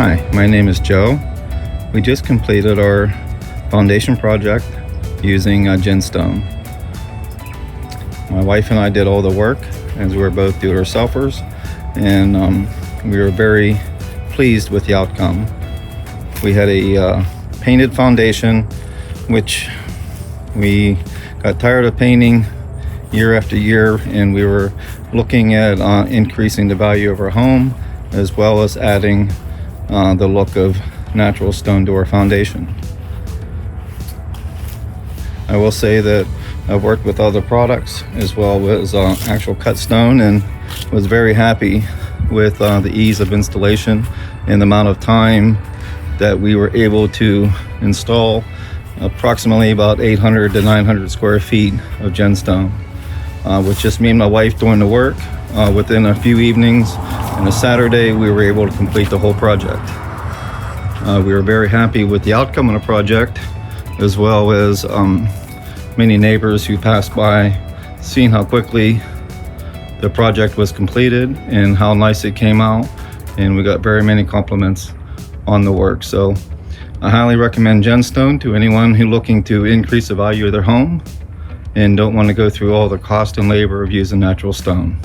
Hi, my name is Joe. We just completed our foundation project using GenStone. My wife and I did all the work as we're both do-it-yourselfers, and we were very pleased with the outcome. We had a painted foundation, which we got tired of painting year after year, and we were looking at increasing the value of our home as well as adding the look of natural stone to our foundation. I will say that I've worked with other products as well as actual cut stone, and was very happy with the ease of installation and the amount of time that we were able to install approximately about 800 to 900 square feet of GenStone, with just me and my wife doing the work. Within a few evenings and a Saturday, we were able to complete the whole project. We were very happy with the outcome of the project, as well as many neighbors who passed by, seeing how quickly the project was completed and how nice it came out, and we got very many compliments on the work. So I highly recommend GenStone to anyone who's looking to increase the value of their home and don't want to go through all the cost and labor of using natural stone.